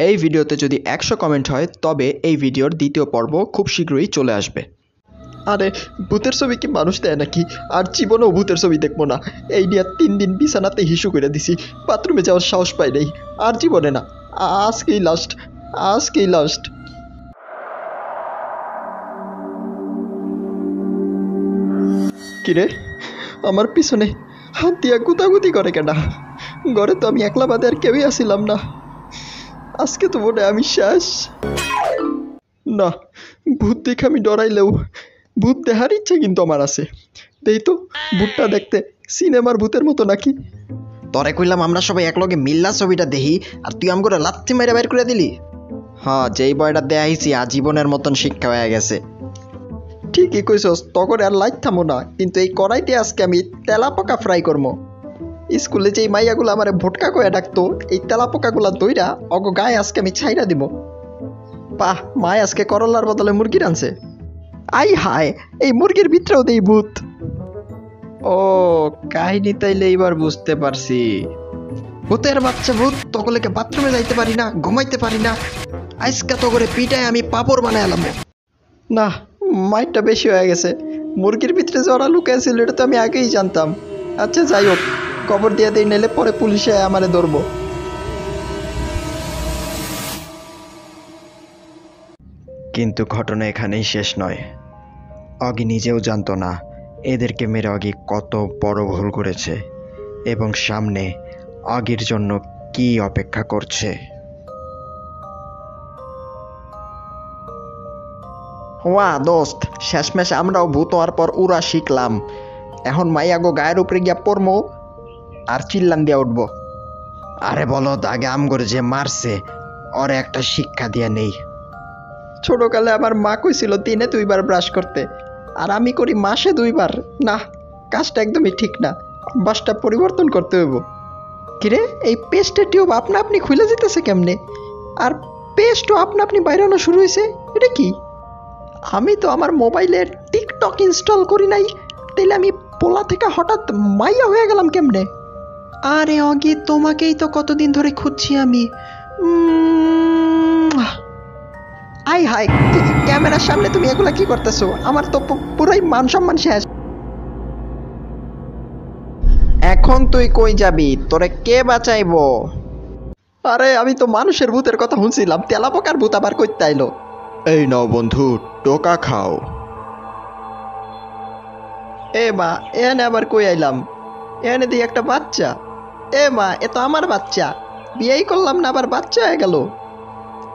এই ভিডিওতে যদি 100 কমেন্ট হয় তবে এই ভিডিওর দ্বিতীয় পর্ব খুব শীঘ্রই চলে আসবে। আরে ভূতের ছবি কি মানুষ দেয় নাকি? আর জীবনেও ভূতের ছবি দেখবো না। এই নিয়ে 3 দিন বিছানাতে হিসু করে দিছি, বাথরুমে যাওয়ার সাহস পাই নাই। আর জীবনে না, আজকেই লাস্ট। কিরে, আমার পিছনে হাত দিয়া গুতাগুতি করে কেনা? ঘরে তো আমি একলা বাদে আর কেউই আসিলাম না। আজকে তো মনে আমি শেষ। না, ভূত দেখে আমি ডরাইলেও ভূত দেখার ইচ্ছা কিন্তু আমার আছে। দেই তো ভূতটা দেখতে সিনেমার ভূতের মতো নাকি? তরে কইলাম আমরা সবাই একলগে মিল্লা ছবিটা দেখি, আর তুই আমগরে লাথি মেরে বাইর করে দিলি। হ্যাঁ, যেই বয়টা দেখাইছি আজীবনের মতন শিক্ষা হয়ে গেছে। ঠিকই কইছস, তখন আর লাইট থামো না, কিন্তু এই কড়াইতে আজকে আমি তেলাপোকা ফ্রাই করবো। স্কুলে যেই মাইয়াগুলো আমার ভোটকা কয়ে ডাকতো, এই তেলাপোকাগুলা দইরা অগ গায়ে আজকে আমি ছাইরা দিব। বাহ, মায় আজকে করলার বদলে মুরগি রানছে। আই হায়, এই মুরগির ভিতরেও দেই ভূত। ও কাহিনী তাইলে এবার বুঝতে পারছি। ভূতের বাচ্চা ভূত, তকলেকে বাথরুমে যাইতে পারি না, ঘুমাইতে পারি না, আজকে তো করে পিটায় আমি পাপড় বানায় এলাম। না, মাইটটা বেশি হয়ে গেছে। মুরগির ভিতরে যে ওরা লুকাইছিল এটা তো আমি আগেই জানতাম। আচ্ছা যাই হোক, খবর দিয়ে দিই, নাইলে পরে পুলিশে আমারে ধরবো। কিন্তু ঘটনা এখানেই শেষ নয়। অগি নিজেও জানতো না এদেরকে মেরে অগি কত বড় ভুল করেছে এবং সামনে অগির জন্য কি অপেক্ষা করছে। ওয়া দোস্ত, শেষমেশ আমরাও ভূত হওয়ার পর উড়া শিখলাম। এখন মাইয়াগো গায়ের উপরে গিয়া পড়মো আর চিল্লান দিয়া উঠবো। আরে বলো, আগে আমগরে যে মারছে ওরে একটা শিক্ষা দিয়া নেই। ছোটকালে আমার মা কইছিল দিনে 2 বার ব্রাশ করতে, আর আমি করি মাসে 2 বার। না, কাজটা একদমই ঠিক না, বাসটা পরিবর্তন করতে হইব। কিরে, এই পেস্টের টিউব আপনা আপনি খুলে যেতেছে কেমনে? আর পেস্টও আপনা আপনি বাইরানো শুরু হয়েছে, এটা কি? আমি তো আমার মোবাইলে টিকটক ইনস্টল করি নাই, তাইলে আমি পোলা থেকে হঠাৎ মাইয়া হয়ে গেলাম কেমনে? আরে অগি, তোমাকেই তো কতদিন ধরে খুঁজছি আমি। আই হাই, ক্যামেরার সামনে তুমি এগুলা কি করতেছো? আমার তো পুরাই মান সম্মান শেষ। এখন তুই কই যাবি? তোরে কে বাঁচাইবো? আরে আমি তো মানুষের ভূতের কথা শুনছিলাম, তেলাপোকার ভূত আবার কইতে আইলো। এই নাও বন্ধু, টোকা খাও। এ মা, এখানে আবার কই আইলাম? এখানে দিয়ে একটা বাচ্চা। এ মা, এ তো আমার বাচ্চা। বিয়েই করলাম না, আবার বাচ্চা হয়ে গেল।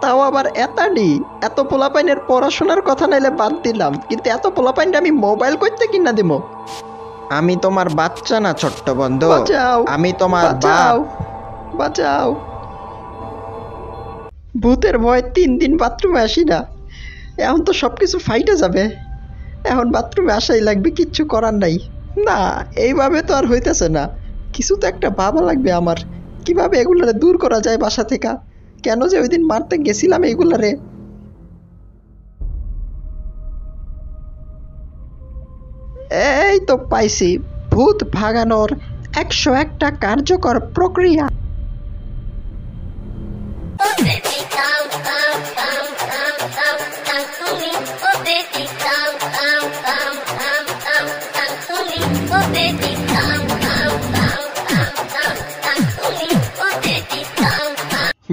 তাও আবার এত পোলাপাইনের পড়াশোনার কথা নাইলে বাদ দিলাম, কিন্তু এত পোলাপাইনটা আমি মোবাইল করতে কিনা দিব? আমি তোমার বাচ্চা না ছোট্ট বন্ধু, বাঁচাও, আমি তোমার বাঁচাও, বাপ। বাঁচাও। ভূতের ভয় 3 দিন বাথরুমে আসি না, এখন তো সবকিছু ফাইটে যাবে। এখন বাথরুমে আসাই লাগবে, কিচ্ছু করার নাই। না, এইভাবে তো আর হইতেছে না, কিছু তো একটা ভাবা লাগবে আমার। কিভাবে এগুলারে দূর করা যায় বাসা থেকে? কেন যে ওই দিন মারতে গেছিলাম এইগুলারে? এই তো পাইছি, ভূত ভাগানোর 101টা কার্যকর প্রক্রিয়া।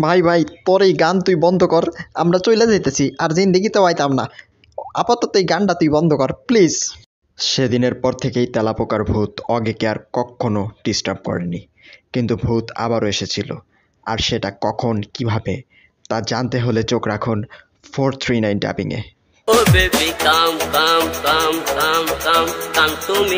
ভাই ভাই, তোর এই গান তুই বন্ধ কর, আমরা চলে যাইতেছি, আর জিন্দেগিতেও আইতাম না। আপাতত এই গানটা তুই বন্ধ কর প্লিজ। সেদিনের পর থেকেই তেলাপোকার ভূত অগিকে আর কখনো ডিস্টার্ব করেনি, কিন্তু ভূত আবারও এসেছিল। আর সেটা কখন, কিভাবে তা জানতে হলে চোখ রাখুন 439 ডাবিংয়ে। Oh baby, come, come, come, come, come, come to me.